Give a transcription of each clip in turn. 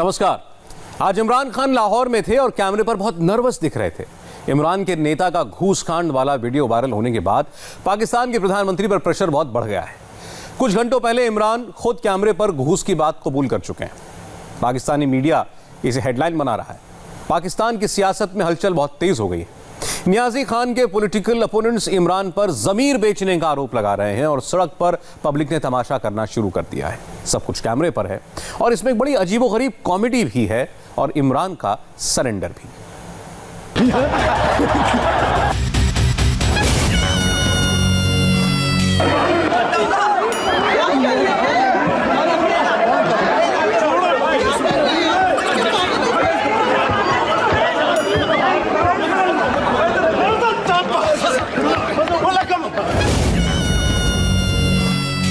नमस्कार। आज इमरान खान लाहौर में थे और कैमरे पर बहुत नर्वस दिख रहे थे। इमरान के नेता का घूस कांड वाला वीडियो वायरल होने के बाद पाकिस्तान के प्रधानमंत्री पर प्रेशर बहुत बढ़ गया है। कुछ घंटों पहले इमरान खुद कैमरे पर घूस की बात कबूल कर चुके हैं। पाकिस्तानी मीडिया इसे हेडलाइन बना रहा है। पाकिस्तान की सियासत में हलचल बहुत तेज हो गई है। नियाजी खान के पॉलिटिकल अपोनेंट्स इमरान पर जमीर बेचने का आरोप लगा रहे हैं और सड़क पर पब्लिक ने तमाशा करना शुरू कर दिया है। सब कुछ कैमरे पर है और इसमें एक बड़ी अजीबोगरीब कॉमेडी भी है और इमरान का सरेंडर भी।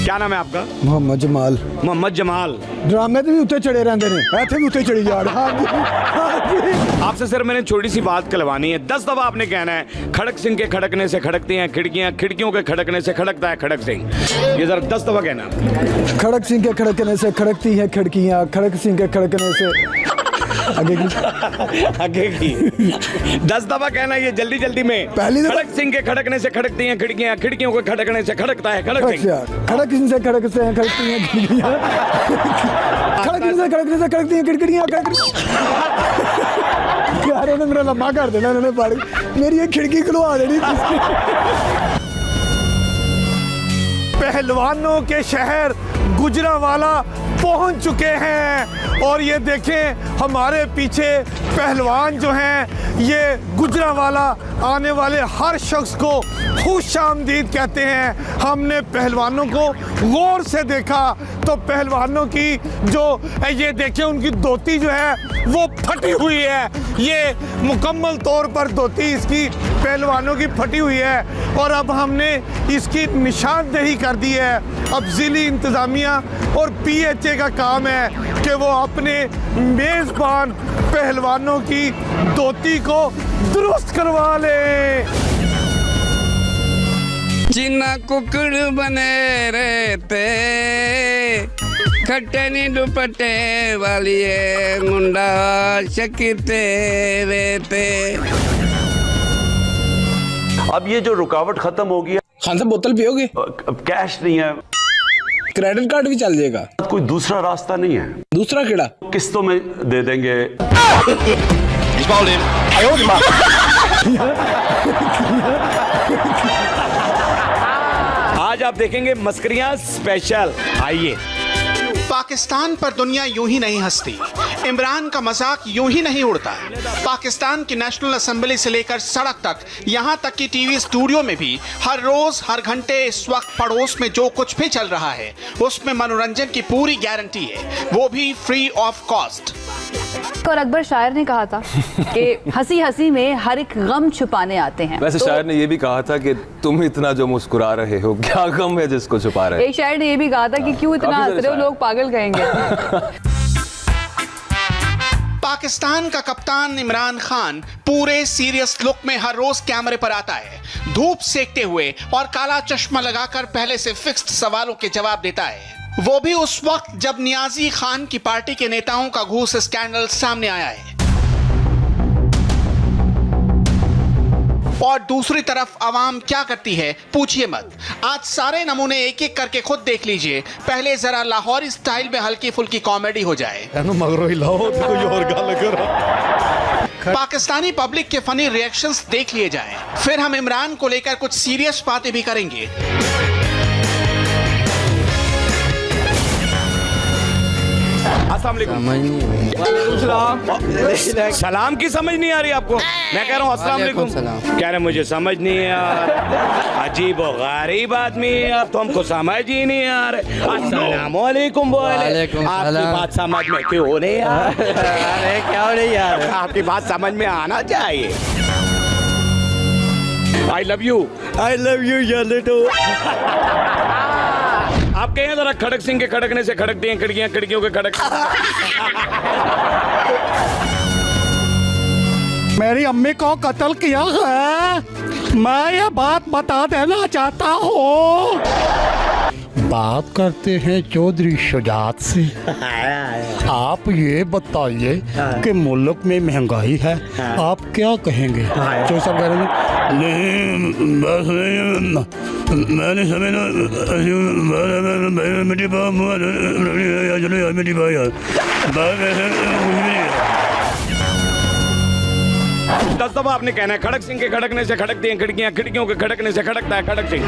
क्या नाम है आपका? मोहम्मद जमाल। मोहम्मद जमाल। ड्रामे भी उत्ते चढ़े रहते हैं, ऐसे भी उत्ते चढ़ी जा आपसे सर मैंने छोटी सी बात कहलवानी है। 10 दफा आपने कहना है खड़क सिंह के खड़कने से खड़कती हैं खिड़कियां, खिड़कियों के खड़कने से खड़कता है खड़क सिंह। ये जरा 10 दफा कहना। खड़क सिंह के खड़कने से खड़कती हैं खिड़कियां, खड़क सिंह के खड़कने से आगे की 10 दफा कहना ये जल्दी जल्दी में। पहली खड़क सिंह के खड़कने से खड़कती हैं खिड़कियां, खिड़कियों के खड़कने से खड़कता है खड़क सिंह। खड़क सिंह से खड़कते हैं खड़कती हैं खिड़कियां, खड़क सिंह से खड़कने से खड़कती हैं खिड़कियां। यार उन्होंने मेरा लम्बा कर देना, उन्होंने पढ़ मेरी एक खिड़की खुलवा देनी। पहलवानों के शहर गुजरांवाला पहुंच चुके हैं और ये देखें हमारे पीछे पहलवान जो हैं ये गुजरांवाला आने वाले हर शख्स को खुशामदीद कहते हैं। हमने पहलवानों को गौर से देखा तो पहलवानों की जो ये देखें उनकी धोती जो है वो फटी हुई है। ये मुकम्मल तौर पर धोती इसकी पहलवानों की फटी हुई है और अब हमने इसकी निशानदेही कर दी है। अब ज़िली इंतज़ामिया और PHA का काम है कि वो अपने मेज़बान पहलवानों की धोती को दुरुस्त करवा ले। चिन्ना कुकड़ बने रहते खट्टनी दुपट्टे वाली मुंडा शकीते रहते। अब ये जो रुकावट खत्म होगी। खान साहब बोतल पियोगे? अब कैश नहीं है, क्रेडिट कार्ड भी चल जाएगा। कोई दूसरा रास्ता नहीं है। दूसरा केड़ा? किस्तों में दे देंगे। आज आप देखेंगे मस्करियां स्पेशल। आइए। पाकिस्तान पर दुनिया यूं ही नहीं हंसती, इमरान का मजाक यूं ही नहीं उड़ता। पाकिस्तान की नेशनल असेंबली से लेकर सड़क तक, यहां तक कि टीवी स्टूडियो में भी हर रोज हर घंटे इस वक्त पड़ोस में जो कुछ भी चल रहा है उसमें मनोरंजन की पूरी गारंटी है, वो भी फ्री ऑफ कॉस्ट। और अकबर शायर ने कहा था कि हंसी हंसी में हर एक गम छुपाने आते हैं। वैसे शायर ने यह भी कहा था कि तुम इतना जो मुस्कुरा रहे हो क्या गम है जिसको छुपा रहे हो। एक शायर ने यह भी कहा था कि क्यों इतना हंस रहे हो, लोग पागल कहेंगे। पाकिस्तान का कप्तान इमरान खान पूरे सीरियस लुक में हर रोज कैमरे पर आता है, धूप सेकते हुए और काला चश्मा लगाकर पहले से फिक्स्ड सवालों के जवाब देता है। वो भी उस वक्त जब नियाजी खान की पार्टी के नेताओं का घूस स्कैंडल सामने आया है। और दूसरी तरफ आवाम क्या करती है पूछिए मत। आज सारे नमूने एक एक करके खुद देख लीजिए। पहले जरा लाहौरी स्टाइल में हल्की फुल्की कॉमेडी हो जाए। पाकिस्तानी पब्लिक के फनी रिएक्शंस देख लिए जाएं। फिर हम इमरान को लेकर कुछ सीरियस बातें भी करेंगे। सलाम की समझ नहीं आ रही आपको? मैं कह रहा हूँ अस्सलाम वालेकुम। कह रहे मुझे समझ नहीं यार, अजीब और गरीब आदमी यार, तो हमको समझ ही नहीं आ रहे। अस्सलाम वालेकुम बोले, आपकी बात समझ में क्यों नहीं यार? अरे क्या नहीं यार, आपकी बात समझ में आना चाहिए। I love you यार लेटो। आप कहें जरा खड़क सिंह के खड़कने से खड़कती हैं खिड़कियां, खिड़कियों के खड़क। मेरी अम्मी को कत्ल किया है, मैं ये बात बता देना चाहता हूँ। बात करते हैं चौधरी शुजात से। आप ये बताइए कि मुल्क में महंगाई है, आप क्या कहेंगे? चौधरी साहब कह रहे हैं नहीं बस मैंने समझा दस दफा आपने कहना है खड़क सिंह के खड़कने से खड़कती हैं खिड़कियां, खिड़कियों के खड़कने से खड़कता है खड़क सिंह।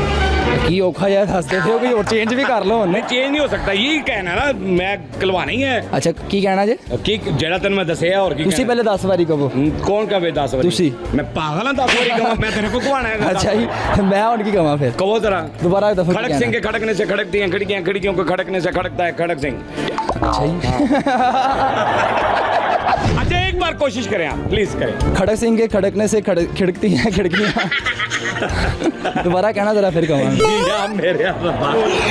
की औखा यार हंसते थे कोई और चेंज भी कर लो नहीं चेंज नहीं हो सकता, यही कहना ना मैं कलवानी है। अच्छा की कहना जे कि जेड़ा तेन मैं दसिया और की तुसी पहले 10 बारी कहो। कौन का 10 बारी? तुसी। मैं पागल हां 10 बारी कहूं, मैं तेरे को कवाना है। अच्छा जी मैं उनकी कमा फिर कहो जरा दोबारा एक दफा खड़क सिंह के खड़कने से खड़कती हैं खिड़कियां, खिड़कियों के खड़कने से खड़कता है खड़क सिंह। अच्छा जी अच्छा एक बार कोशिश करें आप, प्लीज करें। खड़क सिंह के खड़कने से खिड़कती हैं खिड़कियां। दोबारा कहना जरा फिर कमा।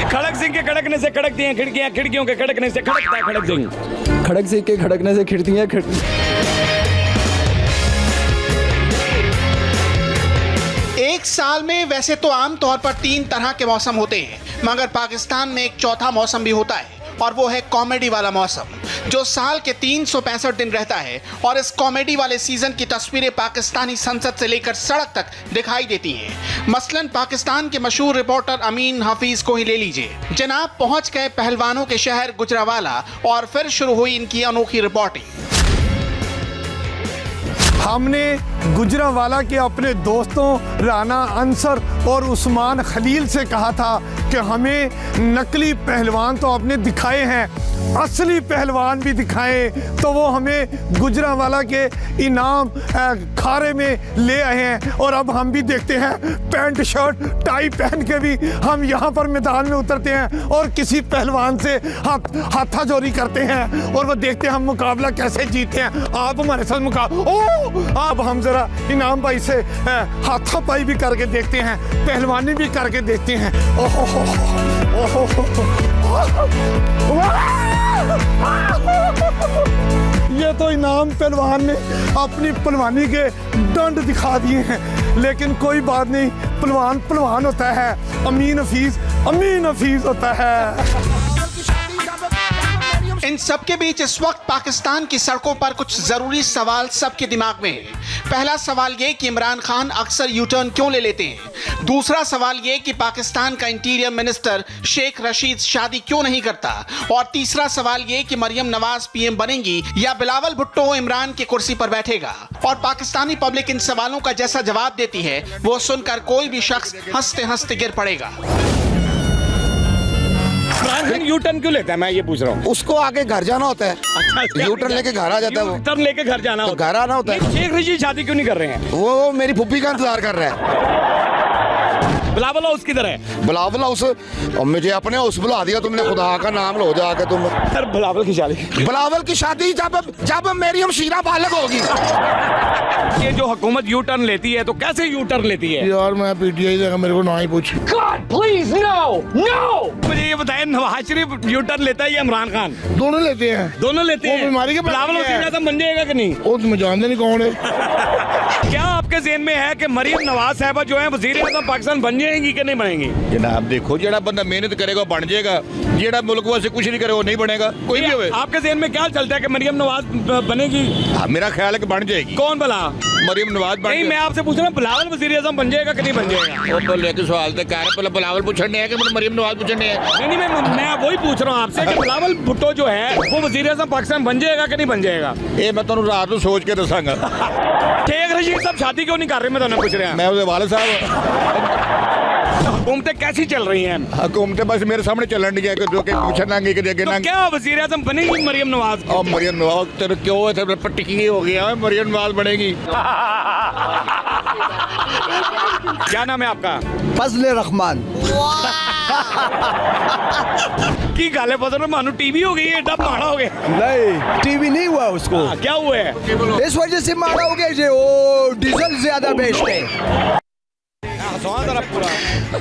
खड़क सिंह के खड़कने से खड़कती हैं खिड़कियां, खिड़कियों के खड़कने से खड़कता है खड़क सिंह। खड़क सिंह के खड़कने से खिड़कियां एक साल में वैसे तो आमतौर पर 3 तरह के मौसम होते हैं, मगर पाकिस्तान में एक चौथा मौसम भी होता है और वो है कॉमेडी वाला मौसम, जो साल के 365 दिन रहता है। और इस कॉमेडी वाले सीजन की तस्वीरें पाकिस्तानी संसद से लेकर सड़क तक दिखाई देती हैं। मसलन पाकिस्तान के मशहूर रिपोर्टर अमीन हफीज को ही ले लीजिए। जनाब पहुंच गए पहलवानों के शहर गुजरावाला और फिर शुरू हुई इनकी अनोखी रिपोर्टिंग। हमने गुजरावाला के अपने दोस्तों राना अंसर और उस्मान खलील से कहा था कि हमें नकली पहलवान तो आपने दिखाए हैं, असली पहलवान भी दिखाएं, तो वो हमें गुजरावाला के इनाम खारे में ले आए हैं। और अब हम भी देखते हैं पैंट शर्ट टाई पहन के भी हम यहाँ पर मैदान में उतरते हैं और किसी पहलवान से हाथाजोरी करते हैं और वो देखते हैं हम मुकाबला कैसे जीते हैं। आप हमारे साथ अब हम जरा इनाम भाई से हाथापाई भी करके देखते हैं, पहलवानी भी करके देखते हैं। ये तो इनाम पहलवान ने अपनी पहलवानी के दंड दिखा दिए हैं, लेकिन कोई बात नहीं, पहलवान पहलवान होता है, अमीन हफीज होता है। इन सबके बीच इस वक्त पाकिस्तान की सड़कों पर कुछ जरूरी सवाल सबके दिमाग में है। पहला सवाल ये कि इमरान खान अक्सर यू टर्न क्यों ले लेते हैं। दूसरा सवाल ये कि पाकिस्तान का इंटीरियर मिनिस्टर शेख रशीद शादी क्यों नहीं करता। और तीसरा सवाल ये कि मरियम नवाज पीएम बनेंगी या बिलावल भुट्टो इमरान की कुर्सी पर बैठेगा। और पाकिस्तानी पब्लिक इन सवालों का जैसा जवाब देती है वो सुनकर कोई भी शख्स हंसते हंसते गिर पड़ेगा। यू टर्न क्यों लेता है, मैं ये पूछ रहा हूँ। उसको आगे घर जाना होता है। अच्छा, यू टर्न लेके घर आ जाता है वो। टर्न लेके घर जाना तो घर आना होता है। शेख रशीद शादी क्यों नहीं कर रहे हैं? वो मेरी फुप्पी का इंतजार कर रहा है। बिलावल हाउस किधर है? बिलावल हाउस मुझे अपने हाउस बुला दिया तुमने, खुदा का नाम लो जाके तुम। सर बिलावल की शादी जब मेरी हमशीरा बालग होगी। ये जो हुकूमत यू टर्न लेती है तो कैसे यू टर्न लेती है? यार मैं पीटीआई देगा, मेरे को ना ही पूछ। God, please, no! मुझे ये बताएं नवाज शरीफ यू टर्न लेता है या इमरान खान? दोनों लेते हैं। दोनों लेते हैं। बीमारी के बिलावल वज़ीर आज़म बन जाएगा कि नहीं? वो तुम्हें जानते नहीं कौन है। क्या आपके ज़हन में है कि मरियम नवाज साहबा जो है वज़ीर आज़म पाकिस्तान बन जाएंगी कि नहीं बनेंगी? जनाब देखो, जेड़ा बंदा मेहनत करेगा बन जाएगा, जेड़ा मुल्क वास्ते कुछ नहीं करेगा वो नहीं बनेगा, कोई भी होवे। आपके ज़हन में क्या चलता है कि मरियम नवाज बनेगी? मेरा ख्याल है कि बन जाएगी। कौन भला? मरियम नवाज बन। नहीं, मैं आपसे पूछ रहा हूँ बिलावल वज़ीर आज़म बन जाएगा कि नहीं बन जाएगा? वो लेके सवाल तो कह रहे पहले बिलावल पूछने है कि मरियम नवाज पूछने है। नहीं, मैं वही पूछ रहा हूँ आपसे कि बिलावल भुट्टो जो है वो वज़ीर आज़म पाकिस्तान बन जाएगा कि नहीं बन जाएगा? ये मैं तुम रात को सोच के दसांगा। शेख रशीद साहब शादी क्यों नहीं कर रहे, मैं तुम्हें पूछ रहा हूँ। मैं उसके वाले साहब हुकूमतें कैसी चल रही हैं? हुकूमतें बस मेरे सामने चलन दी है कि जो कि पूछना नहीं कि देखे ना। क्या वज़ीर आज़म बनेगी मरियम नवाज? और मरियम नवाज तेरे क्यों है, तेरे पर टिकी हो गया है, मरियम नवाज बनेगी। क्या नाम है आपका? फजल रहमान। की गाले पता मानो टीवी हो गई है, डब मारा हो गया। नहीं टीवी नहीं हुआ उसको। क्या हुआ है? इस वजह से मारा हो गया, वो डीजल ज्यादा बेचते हैं।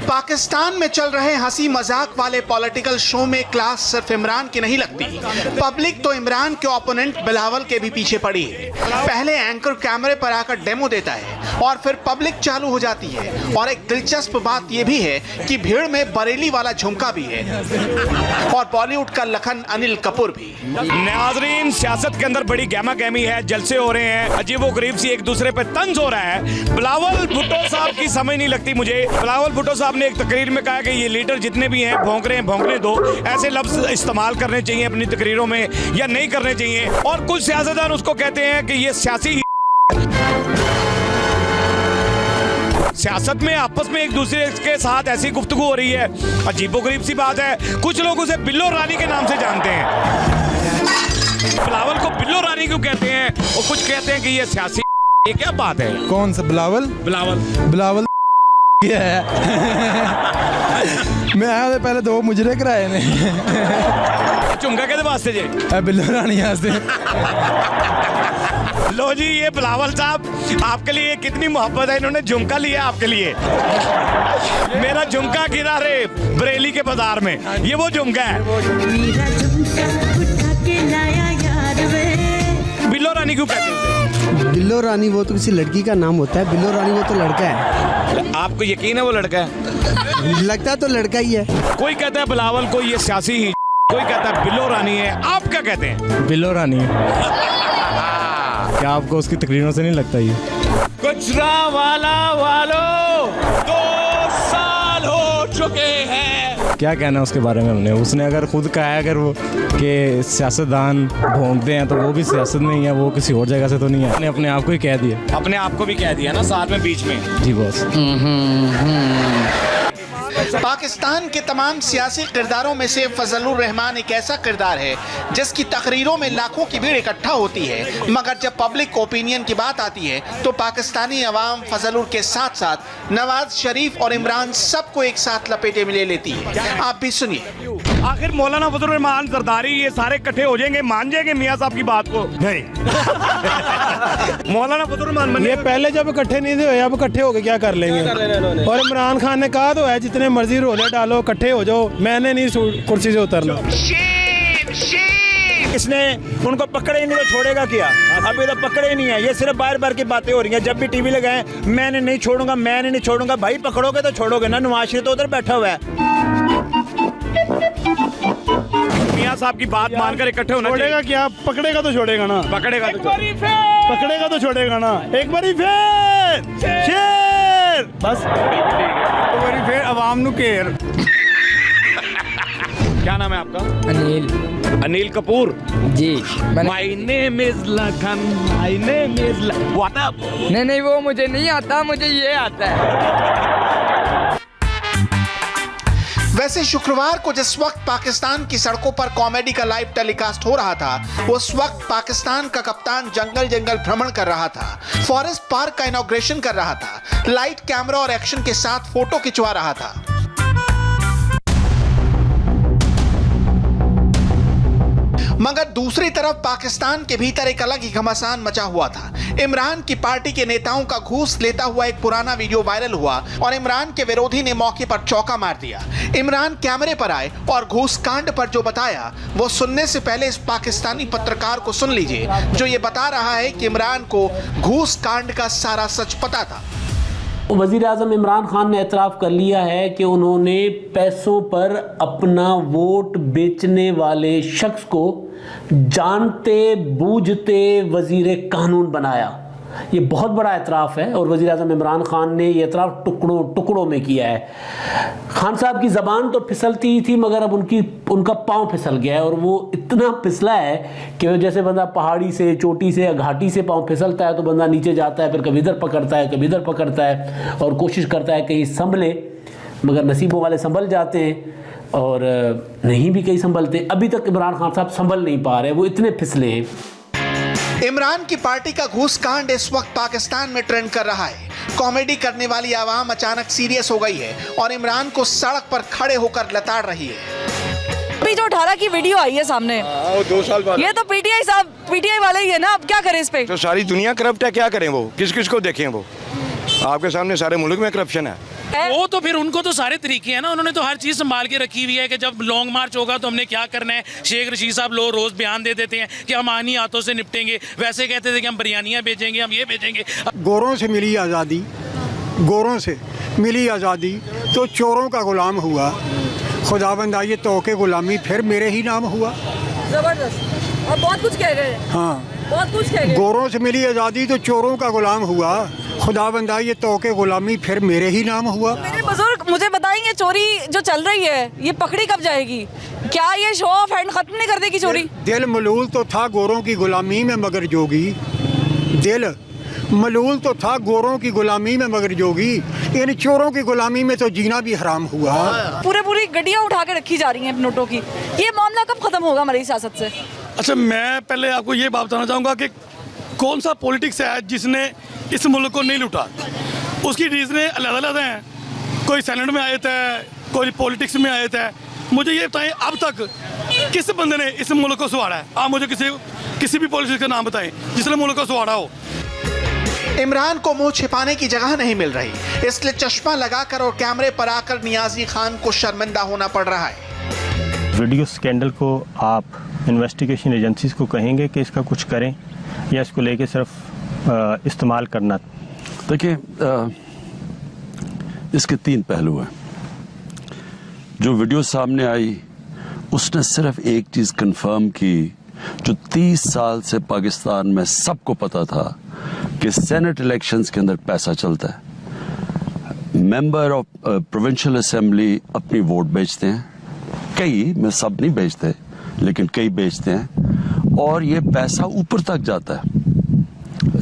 पाकिस्तान में चल रहे हंसी मजाक वाले पॉलिटिकल शो में क्लास सिर्फ इमरान की नहीं लगती। पब्लिक तो इमरान के ओपोनेंट बिलावल के भी पीछे पड़ी है। पहले एंकर कैमरे पर आकर डेमो देता है और फिर पब्लिक चालू हो जाती है। और एक दिलचस्प बात यह भी है कि भीड़ में बरेली वाला झुमका भी है और बॉलीवुड का लखन अनिल कपूर भी। नाजरीन, सियासत के अंदर बड़ी गहमा गहमी है, जलसे हो रहे हैं, अजीबोगरीब सी एक दूसरे पे तंज हो रहा है। बिलावल भुट्टो साहब की समझ नहीं लगती मुझे। बिलावल भुट्टो साहब ने एक तकरीर में कहा कि ये लीडर जितने भी हैं भौंक रहे हैं, भौंकने दो, ऐसे लफ्ज इस्तेमाल करने चाहिए अपनी तकरीरों में या नहीं करने चाहिए। और कुछ सियासतदान उसको कहते हैं कि ये सियासी सियासत में आपस में एक दूसरे के साथ ऐसी गुफ्तगू हो रही है, अजीबोगरीब सी बात है। कुछ लोग उसे बिल्लो रानी के नाम से जानते हैं। बिलावल को बिल्लो रानी क्यों कहते हैं? और कुछ कहते हैं कि ये सियासी। ये क्या बात है? कौन सा बिलावल? बिलावल ये है। मैं आया तो पहले 2 मुजरे कराए ने। झुमका कहते वास्ते जे बिल्लो रानी वास्ते। लो जी, ये बिलावल साहब आपके लिए कितनी मोहब्बत है, इन्होंने झुमका लिया आपके लिए। मेरा झुमका गिरा रे बरेली के बाजार में, ये वो झुमका है। बिल्लो रानी क्यों कहते हैं? बिल्लो रानी वो तो किसी लड़की का नाम होता है, बिल्लो रानी वो तो लड़का है। आपको यकीन है वो लड़का है? लगता तो लड़का ही है। कोई कहता है बिलावल को ये सियासी ही, कोई कहता है बिल्लो रानी है। आप क्या कहते हैं? बिल्लो रानी। क्या आपको उसकी तकरीरों से नहीं लगता ये? गुजरांवाला वालों 2 साल हो चुके हैं। क्या कहना उसके बारे में हमने? उसने अगर खुद कहा है अगर वो कि सियासतदान भोंकते हैं तो वो भी सियासत में ही है, वो किसी और जगह से तो नहीं है। अपने आप को ही कह दिया। अपने आप को भी कह दिया ना साथ में बीच में। जी बॉस। पाकिस्तान के तमाम सियासी किरदारों में से फजलुर रहमान एक ऐसा किरदार है जिसकी तकरीरों में लाखों की भीड़ इकट्ठा होती है, मगर जब पब्लिक ओपिनियन की बात आती है तो पाकिस्तानी अवाम फजलुर के साथ साथ नवाज शरीफ और इमरान सबको एक साथ लपेटे में ले लेती है। आप भी सुनिए। आखिर मौलाना फजलुर रहमान, जरदारी, ये सारे इकट्ठे हो जाएंगे, मान जाएंगे मियाँ साहब की बात को? नहीं। मौलाना फजलुर रहमान ये पहले जब इकट्ठे नहीं थे, अब इकट्ठे होके क्या कर लेंगे? और इमरान खान ने कहा तो है जितने मर्जी रोले डालो, इकट्ठे हो जाओ, मैंने नहीं कुर्सी से उतरना। इसने उनको पकड़े ही नहीं तो छोड़ेगा क्या? अभी तो पकड़े ही नहीं है, ये सिर्फ बार बार की बातें हो रही हैं। जब भी टीवी लगाए मैंने नहीं छोड़ूंगा, मैंने नहीं छोड़ूंगा। भाई पकड़ोगे तो छोड़ोगे ना। नवाज शरीफ तो उधर बैठा हुआ है। मियाँ साहब की बात मानकर इकट्ठे होना छोड़ेगा क्या? पकड़ेगा तो छोड़ेगा ना। पकड़ेगा तो छोड़ेगा ना। एक बारी फिर शेर बस। एक बारी फिर अवाम नु घेर। क्या नाम है आपका? अनिल कपूर जी। My name is Lakhan, my name is वो आता है? नहीं वो मुझे नहीं आता, मुझे ये आता है। वैसे शुक्रवार को जिस वक्त पाकिस्तान की सड़कों पर कॉमेडी का लाइव टेलीकास्ट हो रहा था, उस वक्त पाकिस्तान का कप्तान जंगल जंगल भ्रमण कर रहा था, फॉरेस्ट पार्क का इनॉग्रेशन कर रहा था, लाइट, कैमरा और एक्शन के साथ फोटो खिंचवा रहा था। मगर दूसरी तरफ पाकिस्तान के भीतर एक अलग ही घमासान मचा हुआ था। इमरान की पार्टी के नेताओं का घूस लेता हुआ एक पुराना वीडियो वायरल हुआ और इमरान के विरोधी ने मौके पर चौका मार दिया। इमरान कैमरे पर आए और घूस कांड पर जो बताया वो सुनने से पहले इस पाकिस्तानी पत्रकार को सुन लीजिए, जो ये बता रहा है कि इमरान को घूस कांड का सारा सच पता था। वज़ीर आज़म इमरान खान ने एतराफ़ कर लिया है कि उन्होंने पैसों पर अपना वोट बेचने वाले शख्स को जानते बूझते वज़ीर कानून बनाया। ये बहुत बड़ा एतराफ़ है और वज़ीर आज़म इमरान खान ने ये एतराफ़ टुकड़ों टुकड़ों में किया है। खान साहब की ज़बान तो फिसलती ही थी, मगर अब उनका पाँव फिसल गया है और वो इतना फिसला है कि जैसे बंदा पहाड़ी से, चोटी से या घाटी से पाँव फिसलता है तो बंदा नीचे जाता है, फिर कभी इधर पकड़ता है, कभी इधर पकड़ता है और कोशिश करता है कहीं संभले, मगर नसीबों वाले संभल जाते हैं और नहीं भी कहीं संभलते। अभी तक इमरान खान साहब संभल नहीं पा रहे, वो इतने फिसले हैं। इमरान की पार्टी का घूस कांड इस वक्त पाकिस्तान में ट्रेंड कर रहा है। कॉमेडी करने वाली आवाम अचानक सीरियस हो गई है और इमरान को सड़क पर खड़े होकर लताड़ रही है। अभी जो 18 की वीडियो आई है सामने, 2 साल बाद, ये तो पीटीआई वाले ही है ना, अब क्या करें इस पे? तो सारी दुनिया करप्ट है, क्या करें? वो किस किस को देखें? वो आपके सामने सारे मुल्क में करप्शन है। वो तो फिर उनको तो सारे तरीके हैं ना, उन्होंने तो हर चीज़ संभाल के रखी हुई है कि जब लॉन्ग मार्च होगा तो हमने क्या करना है। शेख रशीद साहब लोग रोज़ बयान दे देते हैं कि हम आनी हाथों से निपटेंगे, वैसे कहते थे कि हम बिरयानियाँ भेजेंगे, हम ये भेजेंगे। गोरों से मिली आज़ादी, गोरों से मिली आज़ादी तो चोरों का गुलाम हुआ। खुदाबंदा ये तौके गुलामी फिर मेरे ही नाम हुआ। जबरदस्त, और बहुत कुछ कह गए। हाँ, बहुत कुछ कह गए। गोरों से मिली आज़ादी तो चोरों का गुलाम हुआ। खुदाबंदा ये तौके गुलामी फिर मेरे ही नाम हुआ। मेरे बुजुर्ग मुझे बताएंगे, चोरी जो चल रही है ये पकड़ी कब जाएगी? क्या ये शो ऑफ हैंड खत्म नहीं कर देगी चोरी? दिल मलूल तो था गोरों की गुलामी में मगर जोगी, दिल मलूल तो था गोरों की गुलामी में मगर जोगी, इन चोरों की गुलामी में तो जीना भी हराम हुआ। पूरी गड्डियां उठा के रखी जा रही हैं नोटों की। ये मामला कब खत्म होगा हमारी सियासत से? अच्छा, मैं पहले आपको ये बात बताना चाहूँगा कि कौन सा पॉलिटिक्स है जिसने इस मुल्क को नहीं लूटा। उसकी रीज़नें अलग-अलग हैं। कोई सेनेट में आए थे, कोई पॉलिटिक्स में आए थे। मुझे ये बताएं अब तक किस बंदे ने इस मुल्क को सवारा है? आप मुझे किसी भी पॉलिटिक्स का नाम बताएं जिसने मुल्क को सवारा हो। इमरान को मुंह छिपाने की जगह नहीं मिल रही, इसलिए चश्मा लगाकर और कैमरे पर आकर नियाजी खान को शर्मिंदा होना पड़ रहा है। वीडियो स्कैंडल को आप इन्वेस्टिगेशन एजेंसीज को कहेंगे कि इसका कुछ करें या इसको लेके सिर्फ इस्तेमाल करना? देखिए, इसके 3 पहलू हैं। जो वीडियो सामने आई उसने सिर्फ एक चीज़ कंफर्म की जो 30 साल से पाकिस्तान में सबको पता था कि सेनेट इलेक्शंस के अंदर पैसा चलता है। मेंबर ऑफ प्रोविंशियल असेंबली अपनी वोट बेचते हैं, कई, मैं सब नहीं बेचते लेकिन कई बेचते हैं, और ये पैसा ऊपर तक जाता है।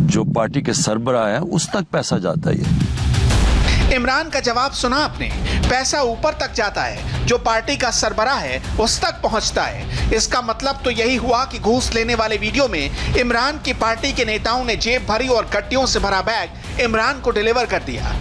जो पार्टी के सरबराह है उस तक पैसा जाता है। ये इमरान का जवाब सुना आपने, पैसा ऊपर तक जाता है, जो पार्टी का सरबराह है उस तक पहुंचता है। इसका मतलब तो यही हुआ कि घूस लेने वाले वीडियो में इमरान की पार्टी के नेताओं ने जेब भरी और गड्डियों से भरा बैग इमरान को डिलीवर कर दिया।